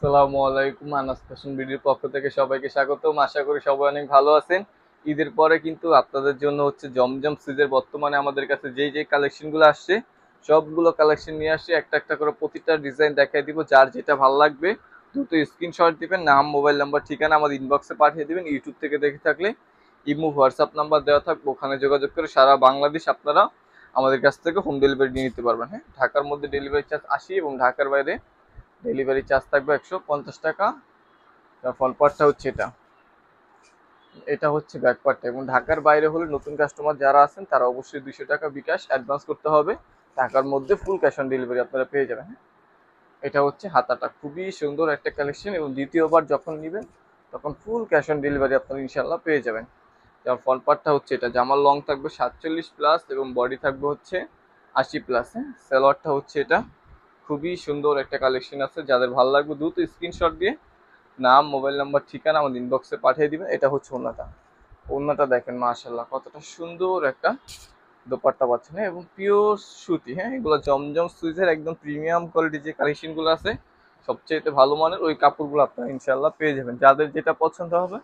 আসসালামু আলাইকুম। আনাস ফ্যাশন বিডির পক্ষ থেকে সবাইকে স্বাগতম। আশা করি সবাই অনেক ভালো আছেন। ঈদের পরে কিন্তু আপনাদের জন্য হচ্ছে জমজম সিজের বর্তমানে আমাদের কাছে যেই কালেকশনগুলো আসছে সবগুলো কালেকশন নিয়ে আসছে। একটা একটা করে প্রতিটা ডিজাইন দেখাই দিব। যার যেটা ভালো লাগবে দ্রুত স্ক্রিনশট দিবেন, নাম, মোবাইল নাম্বার, ঠিকানা আমাদের ইনবক্সে পাঠিয়ে দিবেন। ইউটিউব থেকে দেখে থাকলে ইমো, হোয়াটসঅ্যাপ নাম্বার দেওয়া থাকবে, ওখানে যোগাযোগ করে সারা বাংলাদেশ আপনারা আমাদের কাছ থেকে হোম ডেলিভারি নিয়ে নিতে পারবেন। হ্যাঁ, ঢাকার মধ্যে ডেলিভারি চার্জ 80 এবং ঢাকার বাইরে ডেলিভারি চার্জ থাকবে 150 টাকা। ফ্রন্ট পার্টটা হচ্ছে এটা, এটা হচ্ছে ব্যাক পার্টটা। এবং ঢাকার বাইরে হলে নতুন কাস্টমার যারা আছেন তারা অবশ্যই 200 টাকা বিকাশ অ্যাডভান্স করতে হবে। ঢাকার মধ্যে ফুল ক্যাশ অন ডেলিভারি আপনারা পেয়ে যাবেন। এটা হচ্ছে হাতাটা, খুবই সুন্দর একটা কালেকশন এবং দ্বিতীয়বার যখন নেবেন তখন ফুল ক্যাশ অন ডেলিভারি আপনারা ইনশাল্লাহ পেয়ে যাবেন। যেমন ফ্রন্ট পার্টটা হচ্ছে এটা, জামার লং থাকবে 47+ এবং বডি থাকবে হচ্ছে 80+। হ্যাঁ, সালোয়ারটা হচ্ছে এটা, খুবই সুন্দর একটা কালেকশন আছে। যাদের ভালো লাগবে দ্রুত স্ক্রিনশট দিয়ে নাম, মোবাইল নাম্বার, ঠিকানা আমাদের ইনবক্সে পাঠিয়ে দিবেন। এটা হচ্ছে ওড়নাটা। ওড়নাটা দেখেন মাশাআল্লাহ কতটা সুন্দর একটা দোপাট্টা পাচ্ছেন। হ্যাঁ, এবং পিওর সুতি। হ্যাঁ, এগুলো জমজম সুইজের একদম প্রিমিয়াম কোয়ালিটির যে কালেকশনগুলো আছে সবচেয়ে ভালো মানের ওই কাপড়গুলো আপনারা ইনশাআল্লাহ পেয়ে যাবেন। যাদের যেটা পছন্দ হবে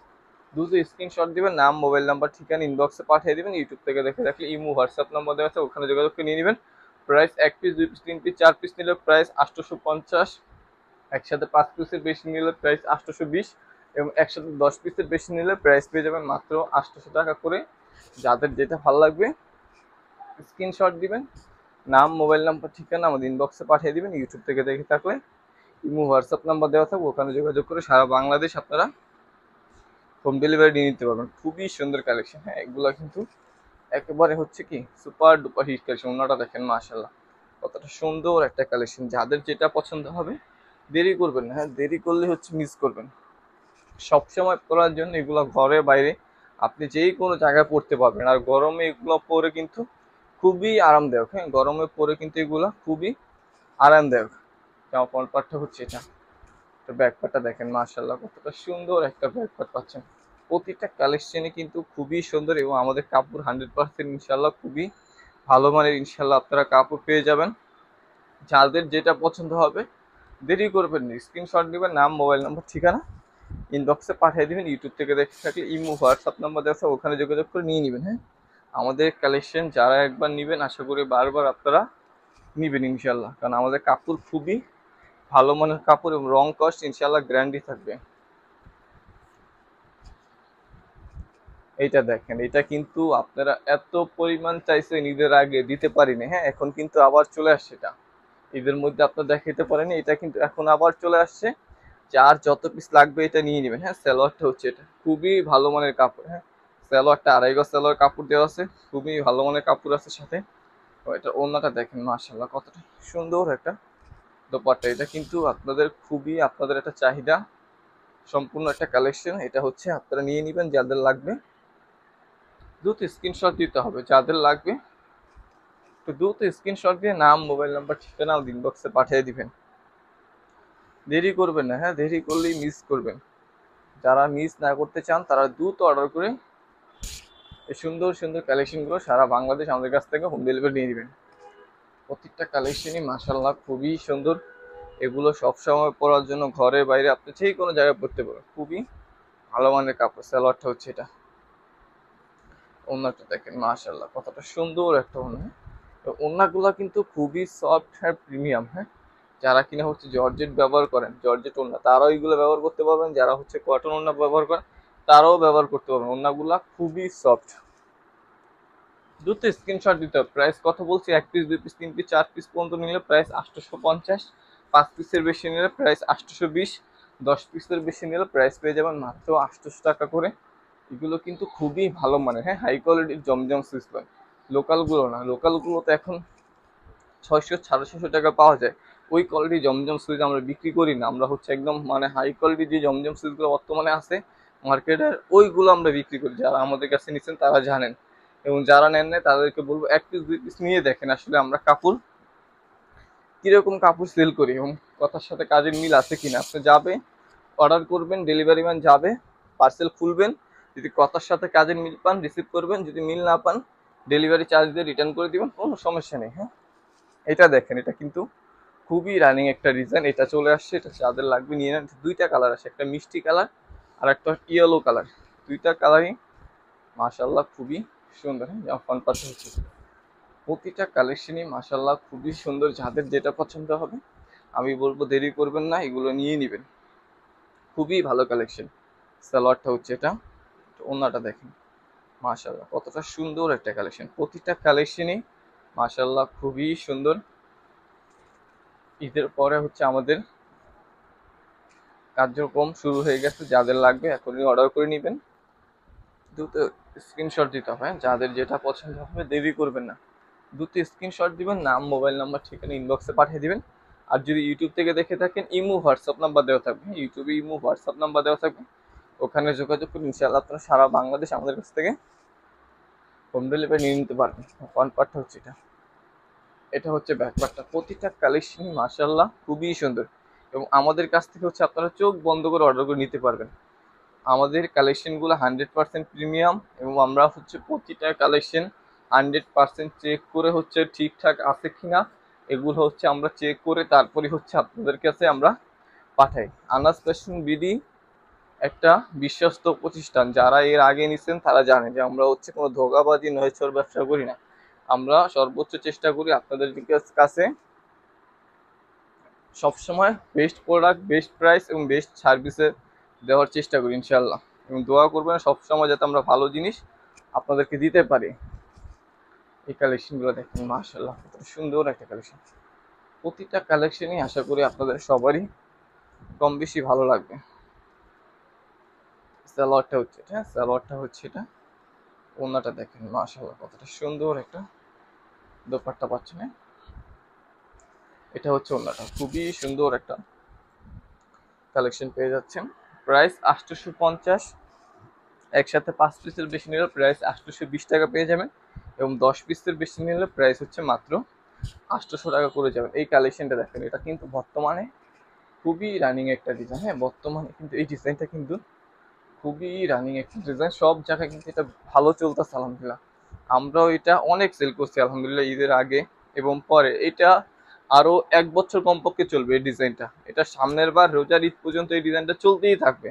দ্রুত স্ক্রিনশট দিবেন, নাম, মোবাইল নাম্বার, ঠিকানা ইনবক্সে পাঠিয়ে দিবেন। ইউটিউব থেকে দেখে রাখলে ইমো, হোয়াটসঅ্যাপ নাম্বার দেওয়া আছে, ওখানে যোগাযোগ করে নিয়ে নেবেন। Price 1 piece, 2 piece, 3 piece, 4 piece নিলে প্রাইস 850, একসাথে 5 পিসের বেশি নিলে প্রাইস 820 এবং একসাথে 10 পিসের বেশি নিলে প্রাইস পেয়ে যাবেন মাত্র 800 টাকা করে। যাদের যেটা ভালো লাগবে স্ক্রিনশট দিবেন, নাম, মোবাইল নাম্বার, ঠিকানা আমাদের ইনবক্সে পাঠিয়ে দিবেন। ইউটিউব থেকে দেখে থাকলে ইমো, হোয়াটসঅ্যাপ নাম্বার দেওয়া থাকবে, ওখানে যোগাযোগ করে সারা বাংলাদেশ আপনারা হোম ডেলিভারি নিয়ে নিতে পারবেন। খুবই সুন্দর কালেকশন। হ্যাঁ, এগুলো কিন্তু একেবারে হচ্ছে কি সুপার ডুপার হিট কালেকশন। অন্যটা দেখেন মাশাআল্লাহ কতটা সুন্দর একটা কালেকশন। যাদের যেটা পছন্দ হবে দেরি করবেন না। হ্যাঁ, দেরি করলে হচ্ছে মিস করবেন। সবসময় পরার জন্য এগুলো ঘরে বাইরে আপনি যেই কোনো জায়গায় পরতে পারবেন। আর গরমে এগুলো পরে কিন্তু খুবই আরামদায়ক। হ্যাঁ, গরমে পরে কিন্তু এগুলো খুবই আরামদায়ক। জামা ফ্রন্ট পার্টটা হচ্ছে এটা, ব্যাক পার্টটা দেখেন মাশাআল্লাহ কতটা সুন্দর একটা ব্যাক পার্ট পাচ্ছেন। প্রতিটা কালেকশনে কিন্তু খুবই সুন্দর এবং আমাদের কাপড় 100% ইনশাল্লাহ খুবই ভালো মানের ইনশাল্লাহ আপনারা কাপড় পেয়ে যাবেন। যাদের যেটা পছন্দ হবে দেরি করবেন না, স্ক্রিনশট নেবেন, নাম, মোবাইল নাম্বার, ঠিকানা ইনবক্সে পাঠিয়ে দিবেন। ইউটিউব থেকে দেখে থাকলে ইমো, হোয়াটসঅ্যাপ নাম্বার দেওয়া আছে, ওখানে যোগাযোগ করে নিয়ে নেবেন। হ্যাঁ, আমাদের কালেকশন যারা একবার নেবেন আশা করি বারবার আপনারা নেবেন ইনশাল্লাহ, কারণ আমাদের কাপড় খুবই ভালো মানের কাপড় এবং রং কস্ট ইনশাল্লাহ গ্যারান্টি থাকবে। এইটা দেখেন, এটা কিন্তু আপনারা এত পরিমাণ চাইছেন ঈদের আগে দিতে পারিনি। হ্যাঁ, এখন কিন্তু আবার চলে আসছে এটা। ঈদের মধ্যে আপনারা দেখাতে পারেনি, এটা কিন্তু এখন আবার চলে আসছে। যার যত পিস লাগবে এটা নিয়ে নেবেন। হ্যাঁ, সালোয়ারটা হচ্ছে এটা, খুবই ভালো মানের কাপড়। হ্যাঁ, সালোয়ারটা 2.5 গজ সালোয়ার কাপড় দেওয়া আছে, খুবই ভালো মানের কাপড় আছে সাথে। তো এটা ওড়নাটা দেখেন মাশাআল্লাহ কতটা সুন্দর একটা দোপাট্টা। এটা কিন্তু আপনাদের খুবই আপনাদের একটা চাহিদা সম্পূর্ণ একটা কালেকশন। এটা হচ্ছে আপনারা নিয়ে নেবেন যাদের লাগবে দ্রুত স্ক্রিনশট দিতে হবে। যাদের লাগবে তো দ্রুত স্ক্রিনশট দিয়ে নাম, মোবাইল নাম্বার, ঠিকানা ইনবক্সে পাঠিয়ে দিবেন। দেরি করবেন না। হ্যাঁ, দেরি করলেই মিস করবেন। যারা মিস না করতে চান তারা দ্রুত অর্ডার করে এই সুন্দর সুন্দর কালেকশনগুলো সারা বাংলাদেশ আমাদের কাছ থেকে হোম ডেলিভারি নিয়ে দিবেন। প্রত্যেকটা কালেকশনই মাশাআল্লাহ খুবই সুন্দর। এগুলো সবসময় পরার জন্য ঘরে বাইরে আপনি যে কোনো জায়গায় পরতে পারেন। খুবই ভালো মানের কাপড়। সালোয়ারটা হচ্ছে এটা, ওড়নাটা দেখেন মাশাআল্লাহ কতটা সুন্দর একটা ওড়না। তো ওড়নাগুলো কিন্তু খুবই সফট আর প্রিমিয়াম। হ্যাঁ, যারা কিনা হচ্ছে জর্জেট ব্যবহার করেন, জর্জেট ওড়না, তারাও এগুলো ব্যবহার করতে পারবেন। যারা হচ্ছে কটন ওড়না ব্যবহার করেন তারাও ব্যবহার করতে পারবেন। ওড়নাগুলো খুবই সফট। দ্রুত স্ক্রিনশট দিতে হবে। প্রাইস কত বলছি, 1 পিস, 2 পিস, 3 পিস, 4 পিস পর্যন্ত নিলে প্রাইস 850, 5 পিসের বেশি নিলে প্রাইস 820, 10 পিসের বেশি নিলে প্রাইস পেয়ে যাবেন মাত্র 800 টাকা করে। এগুলো কিন্তু খুবই ভালো মানের। হ্যাঁ, হাই কোয়ালিটির জমজম সুইচ পান। লোকালগুলো না, লোকালগুলো তো এখন 600, 650 টাকা পাওয়া যায়। ওই কোয়ালিটি জমজম সুইচ আমরা বিক্রি করি না। আমরা হচ্ছে একদম মানে হাই কোয়ালিটির যে জমজম সুইচগুলো বর্তমানে আছে মার্কেটের, ওইগুলো আমরা বিক্রি করি। যারা আমাদের কাছে নিচ্ছেন তারা জানেন এবং যারা নেন না তাদেরকে বলবো 1 পিস, 2 পিস নিয়ে দেখেন আসলে আমরা কাপড় কিরকম কাপড় সেল করি এবং কথার সাথে কাজের মিল আছে কিনা। আপনি যাবে, অর্ডার করবেন, ডেলিভারি ম্যান যাবে, পার্সেল খুলবেন, যদি কথার সাথে কাজের মিল পান রিসিভ করবেন, যদি মিল না পান ডেলিভারি চার্জ দিয়ে রিটার্ন করে দিবেন, কোনো সমস্যা নেই। হ্যাঁ, এটা দেখেন, এটা কিন্তু খুবই রানিং একটা ডিজাইন, এটা চলে আসছে, এটা যাদের লাগবে নিয়ে নেন। দুইটা কালার আছে, একটা মিষ্টি কালার আর একটা ইয়েলো কালার, দুইটা কালারই মাশাআল্লাহ খুবই সুন্দর। হ্যাঁ, যেমন ফ্রন্ট পার্ট হচ্ছে, প্রতিটা কালেকশনই মাশাআল্লাহ খুবই সুন্দর। যাদের যেটা পছন্দ হবে আমি বলবো দেরি করবেন না, এগুলো নিয়ে নেবেন, খুবই ভালো কালেকশন। সালোয়ারটা হচ্ছে এটা, ওন্নাটা দেখেন মাশাআল্লাহ কতটা সুন্দর একটা কালেকশন, প্রতিটা কালেকশনই মাশাআল্লাহ খুবই সুন্দর। ঈদের পরে হচ্ছে আমাদের কার্যক্রম শুরু হয়ে গেছে, যাদের লাগবে এখনই অর্ডার করে নেবেন, দ্রুত স্ক্রিনশট দিতে হবে। যাদের যেটা পছন্দ হবে দেরি করবেন না, দ্রুত স্ক্রিনশট দিবেন, নাম মোবাইল নাম্বার ঠিকানা ইনবক্সে পাঠিয়ে দিবেন। আর যদি ইউটিউব থেকে দেখে থাকেন ইমো হোয়াটসঅ্যাপ নাম্বার দেওয়া থাকবে, ইউটিউবে ইমো হোয়াটসঅ্যাপ নাম্বার দেওয়া থাকবে, ওখানে যোগাযোগ করে ইনশাআল্লাহ আপনারা সারা বাংলাদেশ আমাদের কাছ থেকে হোম ডেলিভারি নিয়ে নিতে পারবেন। ফ্রন্ট পার্টটা হচ্ছে এটা, এটা হচ্ছে ব্যাক পার্টটা, প্রতিটা কালেকশনই মাশাআল্লাহ খুবই সুন্দর। এবং আমাদের কাছ থেকে হচ্ছে আপনারা চোখ বন্ধ করে অর্ডার করে নিতে পারবেন। আমাদের কালেকশনগুলো 100% প্রিমিয়াম, এবং আমরা হচ্ছে প্রতিটা কালেকশন 100% চেক করে হচ্ছে ঠিকঠাক আছে কিনা, এগুলো হচ্ছে আমরা চেক করে তারপরে হচ্ছে আপনাদের কাছে আমরা পাঠাই। আনাস ফ্যাশন বিডি একটা বিশ্বস্ত প্রতিষ্ঠান, যারা এর আগে নিছেন তারা জানে যে আমরা হচ্ছে কোনো ধোঁকাবাজি নয়ছর ব্যবসা করি না। আমরা সর্বোচ্চ চেষ্টা করি আপনাদের কাছে সবসময় বেস্ট প্রোডাক্ট, বেস্ট প্রাইস এবং বেস্ট সার্ভিসে দেওয়ার চেষ্টা করি ইনশাল্লাহ। এবং দোয়া করবেন সবসময় যাতে আমরা ভালো জিনিস আপনাদেরকে দিতে পারি। এই কালেকশনগুলো দেখেন মাশাআল্লাহ কত সুন্দর একটা কালেকশন, প্রতিটা কালেকশনই আশা করি আপনাদের সবারই কম বেশি ভালো লাগবে। সালোয়ারটা হচ্ছে এটা, সালোয়ারটা হচ্ছে এটা, ওন্নাটা দেখেন মাশাআল্লাহ কতটা সুন্দর একটা দোপাট্টা পাচ্ছেন। এটা হচ্ছে ওন্নাটা, খুবই সুন্দর একটা কালেকশন পেয়ে যাচ্ছেন। প্রাইস 850, একসাথে 5 পিসের বেশি নিলে প্রাইস 820 টাকা পেয়ে যাবেন, এবং 10 পিসের বেশি নিলে প্রাইস হচ্ছে মাত্র 800 টাকা করে যাবেন। এই কালেকশনটা দেখেন, এটা কিন্তু বর্তমানে খুবই রানিং একটা ডিজাইন। হ্যাঁ, বর্তমানে কিন্তু এই ডিজাইনটা কিন্তু খুবই রানিং একটা ডিজাইন, সব জায়গায় কিন্তু এটা ভালো চলতেছে আলহামদুলিল্লাহ। আমরাও এটা অনেক সেল করছি আলহামদুলিল্লাহ ঈদের আগে এবং পরে। এটা আরো 1 বছর কমপক্ষে চলবে এই ডিজাইনটা, এটা সামনের বার রোজার ঈদ পর্যন্ত এই ডিজাইনটা চলতেই থাকবে।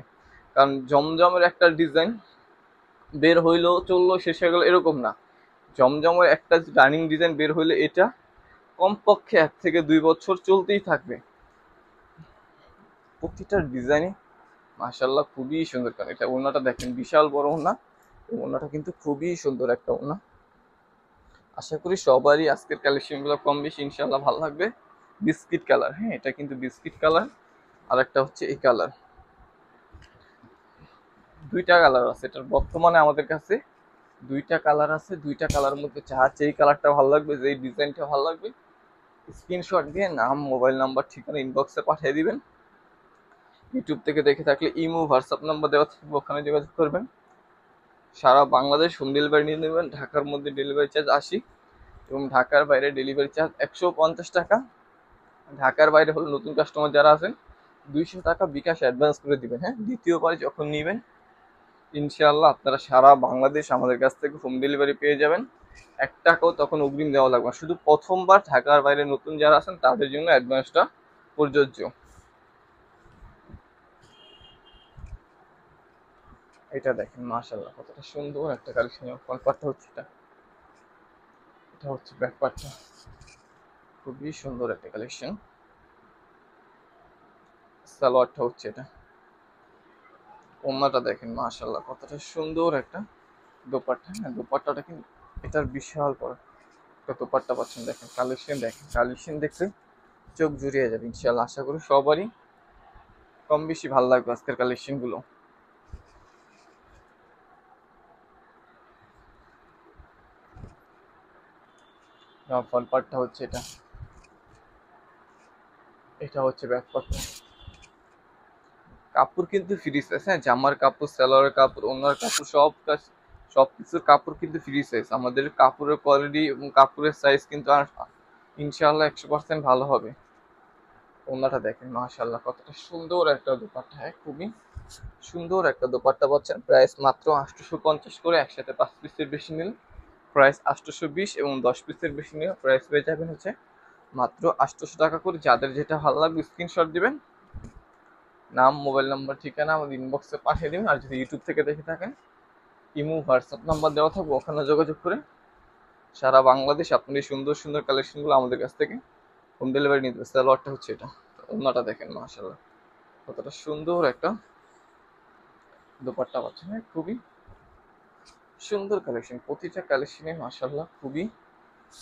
কারণ জমজমের একটা ডিজাইন বের হইলো চললো শেষ হয়ে গেল এরকম না, জমজমের একটা রানিং ডিজাইন বের হইলে এটা কমপক্ষে 1 থেকে 2 বছর চলতেই থাকবে। প্রতিটা ডিজাইনে মাশাআল্লাহ খুবই সুন্দর। কারণ এটা ওড়নাটা দেখেন বিশাল বড় ওড়না, ওড়নাটা কিন্তু খুবই সুন্দর একটা ওড়না। আশা করি সবারই আজকের কালেকশনগুলো কম বেশি ইনশাআল্লাহ ভালো লাগবে। বিস্কিট কালার, হ্যাঁ এটা কিন্তু বিস্কিট কালার, আর একটা হচ্ছে এই কালার, দুইটা কালার আছে এটার বর্তমানে আমাদের কাছে, দুইটা কালার আছে। দুইটা কালারের মধ্যে যার যেই কালারটা ভালো লাগবে, যেই ডিজাইনটা ভালো লাগবে, স্ক্রিনশট দিয়ে নাম মোবাইল নাম্বার ঠিকানা ইনবক্সে পাঠিয়ে দিবেন। ইউটিউব থেকে দেখে থাকলে ইমো হোয়াটসঅ্যাপ নাম্বার দেওয়া থাকবে, ওখানে যোগাযোগ করবেন। সারা বাংলাদেশ হোম ডেলিভারি নিয়ে নেবেন। ঢাকার মধ্যে ডেলিভারি চার্জ 80, এবং ঢাকার বাইরে ডেলিভারি চার্জ 150 টাকা। ঢাকার বাইরে হলো নতুন কাস্টমার যারা আছেন 200 টাকা বিকাশ অ্যাডভান্স করে দিবেন। হ্যাঁ, দ্বিতীয়বার যখন নেবেন ইনশাআল্লাহ আপনারা সারা বাংলাদেশ আমাদের কাছ থেকে হোম ডেলিভারি পেয়ে যাবেন। 1 টাকাও তখন অগ্রিম দেওয়া লাগবে না, শুধু প্রথমবার ঢাকার বাইরে নতুন যারা আছেন তাদের জন্য অ্যাডভান্সটা প্রযোজ্য। এটা দেখেন মাশাআল্লাহ কতটা সুন্দর একটা কালেকশন। ফ্রন্ট পার্টটা হচ্ছে এটা, এটা হচ্ছে ব্যাক পার্টটা, খুবই সুন্দর একটা কালেকশন। সালোয়ারটা হচ্ছে এটা, ওন্নাটা দেখেন মাশাআল্লাহ কতটা সুন্দর একটা দোপাট্টা। হ্যাঁ, দোপাট্টাটা কিন্তু এটার বিশাল বড় একটা দোপাট্টা পাচ্ছেন। দেখেন কালেকশন, দেখেন কালেকশন দেখলে চোখ জুড়িয়ে যাবে ইনশাআল্লাহ। আশা করি সবারই কম বেশি ভালো লাগবে আজকের কালেকশনগুলো। ফ্রন্ট পার্টটা হচ্ছে এটা, এটা হচ্ছে ব্যাক পার্টটা। কাপড় কিন্তু ফ্রি সাইজ, হ্যাঁ জামার কাপড়, সালোয়ারের কাপড়, ওনার কাপড়, সব কিছুর কাপড় কিন্তু ফ্রি সাইজ। আমাদের কাপড়ের কোয়ালিটি এবং কাপড়ের সাইজ কিন্তু আর ইনশাআল্লাহ 100% ভালো হবে। ওনাটা দেখেন মাশাআল্লাহ কতটা সুন্দর একটা দোপাট্টা। হ্যাঁ, খুবই সুন্দর একটা দোপাট্টা পাচ্ছেন। প্রাইস মাত্র 850 করে, একসাথে 5 পিসের বেশি নিলে প্রাইস 820, এবং 10 পিসের বেশি নিলে প্রাইস পেয়ে যাবেন হচ্ছে মাত্র 800 টাকা করে। যাদের যেটা ভালো লাগবে স্ক্রিনশট দিবেন, নাম মোবাইল নাম্বার ঠিকানা আমাদের ইনবক্সে পাঠিয়ে দিবেন। আর যদি ইউটিউব থেকে দেখে থাকেন, ইমো হোয়াটসঅ্যাপ নাম্বার দেওয়া থাকবে, ওখানে যোগাযোগ করে সারা বাংলাদেশ আপনার এই সুন্দর সুন্দর কালেকশনগুলো আমাদের কাছ থেকে হোম ডেলিভারি নিতে পারবেন। সালোয়ারটা হচ্ছে এটা, ওড়নাটা দেখেন মাশাআল্লাহ কতটা সুন্দর একটা দোপাট্টা পাচ্ছেন। খুবই সুন্দর কালেকশন, প্রতিটা কালেকশনে মাশাআল্লাহ খুবই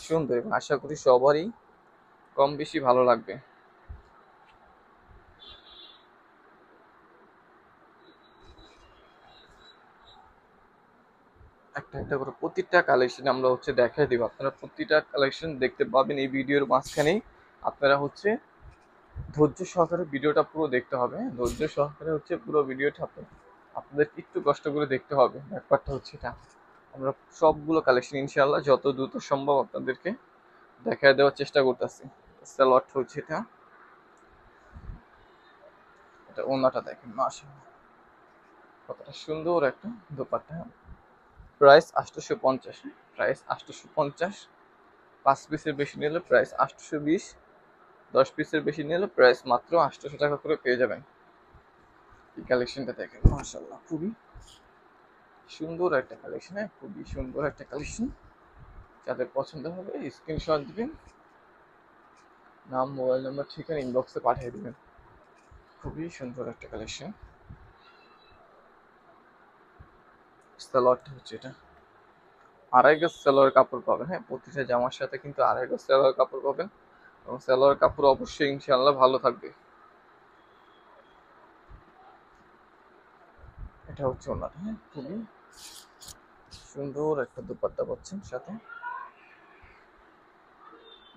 সুন্দর এবং আশা করি সবারই কম বেশি ভালো লাগবে। একটা একটা করে প্রতিটা কালেকশন আমরা হচ্ছে দেখাই দিব, আপনারা প্রতিটা কালেকশন দেখতে পাবেন এই ভিডিওর মাঝখানেই। আপনারা হচ্ছে ধৈর্য সহকারে ভিডিওটা পুরো দেখতে হবে, ধৈর্য সহকারে হচ্ছে পুরো ভিডিওটা আপনাদের একটু কষ্ট করে দেখতে হবে। ব্যাপারটা হচ্ছে এটা, আমরা সবগুলো কালেকশন ইনশাআল্লাহ যত দ্রুত সম্ভব আপনাদেরকে দেখায় দেওয়ার চেষ্টা করতেছি। সালোয়ারটা হচ্ছে এটা, এটা ওনাটা দেখেন মাশাআল্লাহ কতটা সুন্দর একটা দোপাট্টা। Price 850, price 850। 5 পিসের বেশি নিলে প্রাইস 820, 10 পিসের বেশি নিলে প্রাইস মাত্র 800 টাকা করে পেয়ে যাবেন। এই কালেকশনটা দেখেন মাশাআল্লাহ খুবই সুন্দর একটা কালেকশন, খুবই সুন্দর একটা কালেকশন। যাদের পছন্দ হবে স্ক্রিনশট দিবেন, নাম মোবাইল নাম্বার ঠিকানা ইনবক্সে পাঠিয়ে দিবেন। খুবই সুন্দর একটা কালেকশন। সালোয়ারটা হচ্ছে এটা, আড়াই গজ সালোয়ার কাপড় পাবেন। প্রতিটা জামার সাথে কিন্তু আড়াই গজ সালোয়ার কাপড় পাবেন এবং সালোয়ার কাপড় অবশ্যই ইনশাআল্লাহ ভালো থাকবে। এটা হচ্ছে ওনাটা, খুবই সুন্দর একটা দুপাট্টা পাচ্ছেন সাথে।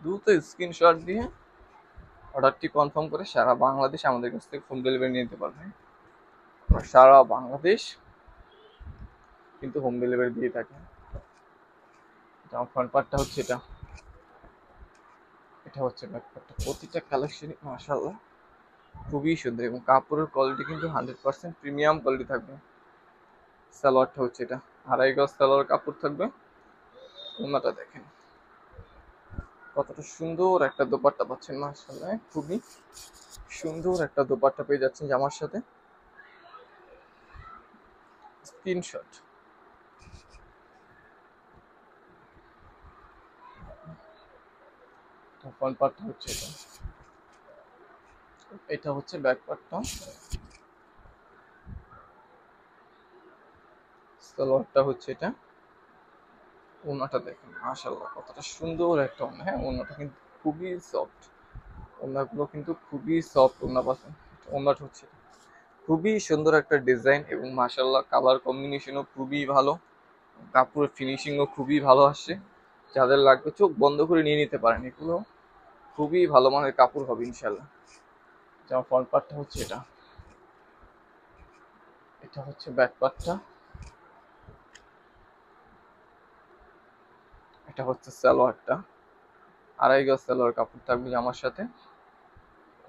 দ্রুত স্ক্রিনশট দিয়ে অর্ডারটি কনফার্ম করে সারা বাংলাদেশ আমাদের কাছ থেকে হোম ডেলিভারি নিতে পারবেন। সারা বাংলাদেশ কিন্তু হোম ডেলিভারি দিয়ে থাকে। ফ্রন্ট পার্টটা হচ্ছে এটা, এটা হচ্ছে ব্যাক পার্টটা। প্রতিটা কালেকশনই মাশাআল্লাহ খুবই সুন্দর এবং কাপড়ের কোয়ালিটি কিন্তু 100% প্রিমিয়াম কোয়ালিটি থাকবে। সালোয়ারটা হচ্ছে এটা, আড়াই গজ সালোয়ার কাপড় থাকবে। ওনাটা দেখেন কতটা সুন্দর একটা দোপাট্টা পাচ্ছেন মাশাআল্লাহ, খুবই সুন্দর একটা দোপাট্টা পেয়ে যাচ্ছেন জামার সাথে। স্ক্রিনশট, ফ্রন্ট পার্টটা হচ্ছে এটা, এটা হচ্ছে ব্যাক পার্টটা। সালোয়ারটা হচ্ছে এটা, ওনাটা দেখেন মাশাআল্লাহ কতটা সুন্দর একটা ওনা। ওনাটা কিন্তু খুবই সফট, ওনাগুলো কিন্তু খুবই সফট ওনা পাচ্ছেন। ওনাটা হচ্ছে খুবই সুন্দর একটা ডিজাইন এবং মাশাআল্লাহ কালার কম্বিনেশনও খুবই ভালো, কাপড়ের ফিনিশিংও খুবই ভালো আসছে। যাদের লাগবে চোখ বন্ধ করে নিয়ে নিতে পারেন, এগুলো খুবই ভালো মানের কাপড় হবে ইনশাআল্লাহ। যেমন ফ্রন্ট পার্টটা হচ্ছে এটা, এটা হচ্ছে ব্যাক পার্টটা, এটা হচ্ছে সালোয়ারটা, আড়াই গজ সালোয়ার কাপড় থাকবে জামার সাথে।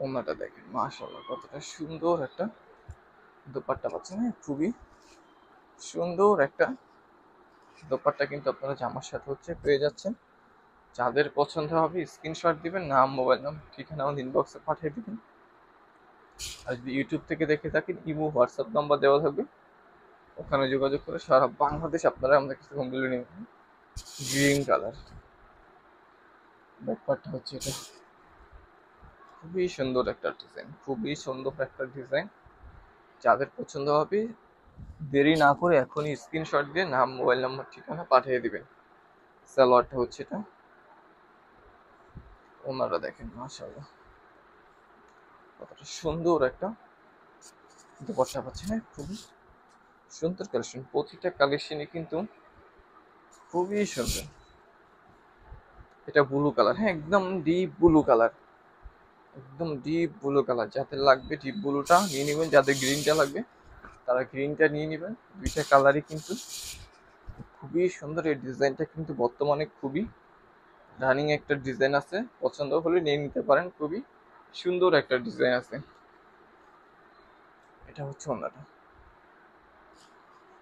ওনাটা দেখেন মাশাআল্লাহ কতটা সুন্দর একটা দোপাট্টা পাচ্ছেন। খুবই সুন্দর একটা দোপাট্টা কিন্তু আপনারা জামার সাথে হচ্ছে পেয়ে যাচ্ছেন। যাদের পছন্দ হবে স্ক্রিনশট দিবেন, নাম মোবাইল নাম্বার ঠিকানা আমাদের ইনবক্সে পাঠিয়ে দিবেন। আর যদি ইউটিউব থেকে দেখে থাকেন, ইমো হোয়াটসঅ্যাপ নাম্বার দেওয়া থাকবে, ওখানে যোগাযোগ করে সারা বাংলাদেশ আপনারা আমাদের কাছে হোম ডেলিভারি নেবেন। গ্রিন কালার ব্যাকপার্টটা হচ্ছে এটা, খুবই সুন্দর একটা ডিজাইন, খুবই সুন্দর একটা ডিজাইন। যাদের পছন্দ হবে দেরি না করে এখনই স্ক্রিনশট দিয়ে নাম মোবাইল নাম্বার ঠিকানা পাঠিয়ে দিবেন। সালোয়ারটা হচ্ছে এটা, ওনারা দেখেন মাশাআল্লাহ কতটা সুন্দর একটা দোপাট্টা পাচ্ছেন। খুবই সুন্দর কালেকশন, প্রতিটা কালেকশনই কিন্তু খুবই সুন্দর। এটা ব্লু কালার, একদম ডিপ ব্লু কালার, একদম ডিপ ব্লু কালার। যাদের লাগবে ডিপ ব্লুটা নিয়ে নেবেন, যাদের গ্রিনটা লাগবে তারা গ্রিনটা নিয়ে নেবেন। দুইটা কালারই কিন্তু খুবই সুন্দর। এই ডিজাইনটা কিন্তু বর্তমানে খুবই রানিং একটা ডিজাইন আছে, পছন্দ হলে নিয়ে নিতে পারেন, খুবই সুন্দর একটা ডিজাইন আছে। এটা হচ্ছে ওনাটা,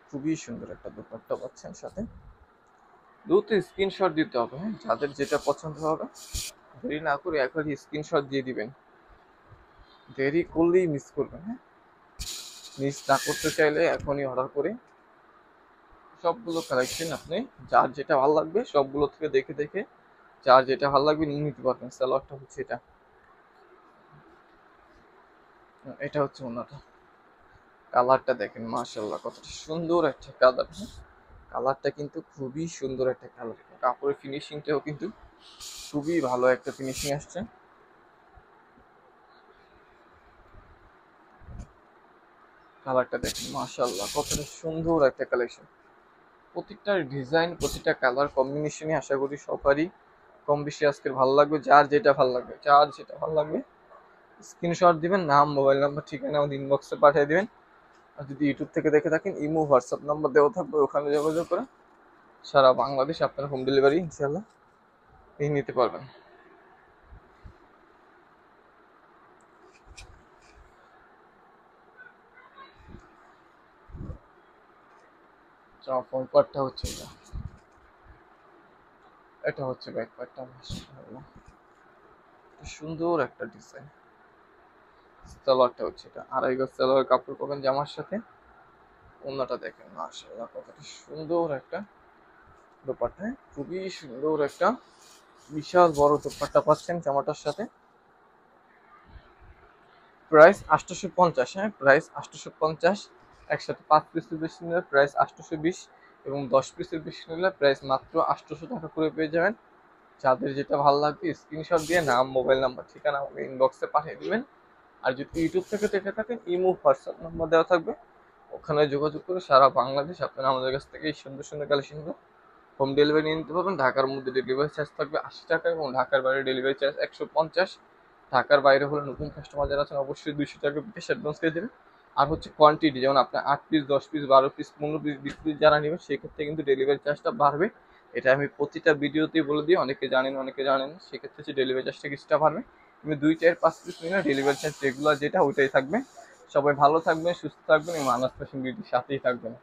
খুবই সুন্দর একটা দোপাট্টা পাচ্ছেন সাথে। দ্রুত স্ক্রিনশট দিতে হবে, যাদের যেটা পছন্দ হবে দেরি না করে একবারই স্ক্রিনশট দিয়ে দিবেন, দেরি করলেই মিস করবেন। হ্যাঁ, মিস না করতে চাইলে এখনই অর্ডার করে সবগুলো কালেকশন আপনি যার যেটা ভালো লাগবে সবগুলো থেকে দেখে দেখে যার যেটা ভালো লাগবে নিয়ে নিতে পারবেন। সালোয়ারটা হচ্ছে এটা, এটা হচ্ছে ওনাটা। কালারটা দেখেন মাশাআল্লাহ কতটা সুন্দর একটা কালার। কালারটা কিন্তু খুবই সুন্দর একটা কালার, কাপড়ের ফিনিশিংটাও কিন্তু খুবই ভালো একটা ফিনিশিং আসছে। কালারটা দেখেন মাশাআল্লাহ কতটা সুন্দর একটা কালেকশন। প্রত্যেকটা ডিজাইন প্রতিটা কালার কম্বিনেশনে আশা করি সবারই কম বেশি আজকের ভালো লাগবে। যার যেটা ভালো লাগবে, যার যেটা ভালো লাগবে স্ক্রিনশট দিবেন, নাম মোবাইল নাম্বার ঠিকানা আমাদের ইনবক্সে পাঠিয়ে দিবেন। আর যদি ইউটিউব থেকে দেখে থাকেন ইমো হোয়াটসঅ্যাপ নাম্বার দেওয়া থাকবে, ওখানে যোগাযোগ করে সারা বাংলাদেশ আপনার হোম ডেলিভারি ইনশাল্লাহ নিয়ে নিতে পারবেন। ফ্রন্ট পার্টটা হচ্ছে এটা, এটা হচ্ছে ব্যাক পার্টটা। মাশাআল্লাহ সুন্দর একটা ডিজাইন। সালোয়ারটা হচ্ছে এটা, আড়াই গজ সালোয়ার কাপড় পাবেন জামার সাথে। ওন্নাটা দেখেন মাশাআল্লাহ কতটা সুন্দর একটা দোপাট্টা, খুবই সুন্দর একটা বিশাল বড় দোপাট্টা পাচ্ছেন জামাটার সাথে। প্রাইস 850। হ্যাঁ, প্রাইস 850। একসাথে 5 পিসের বেশি নিলে প্রাইস 820 এবং 10 পিসের বেশি নিলে প্রাইস মাত্র 800 টাকা করে পেয়ে যাবেন। যাদের যেটা ভালো লাগবে স্ক্রিনশট দিয়ে নাম মোবাইল নাম্বার ঠিকানা আমাকে ইনবক্সে পাঠিয়ে দিবেন। আর যদি ইউটিউব থেকে দেখে থাকেন ইমো হোয়াটসঅ্যাপ নাম্বার দেওয়া থাকবে, ওখানে যোগাযোগ করে সারা বাংলাদেশ আপনারা আমাদের কাছ থেকে এই সুন্দর সুন্দর কালেকশনগুলো হোম ডেলিভারি নিয়ে নিতে পারবেন। ঢাকার মধ্যে ডেলিভারি চার্জ থাকবে 80 টাকা এবং ঢাকার বাইরে ডেলিভারি চার্জ 150। ঢাকার বাইরে হলে নতুন কাস্টমার যারা আছেন অবশ্যই 200 টাকা বিকাশ অ্যাডভান্স করে দেবেন। আর হচ্ছে কোয়ান্টিটি, যেমন আপনার 8 piece 10 piece 12 piece 15 piece 20 piece যারা নেবেন সেক্ষেত্রে কিন্তু ডেলিভারি চার্জটা বাড়বে। এটা আমি প্রতিটা ভিডিওতেই বলে দিই, অনেকে জানেন অনেকে জানেন না, সেক্ষেত্রে হচ্ছে ডেলিভারি চার্জটা কিছুটা বাড়বে। তুমি 2 4 5 পিস নিলে ডেলিভারি চার্জ রেগুলার যেটা ওইটাই থাকবে। সবাই ভালো থাকবেন, সুস্থ থাকবেন এবং আনাজ ফ্যাশন বিউটির সাথেই থাকবেন।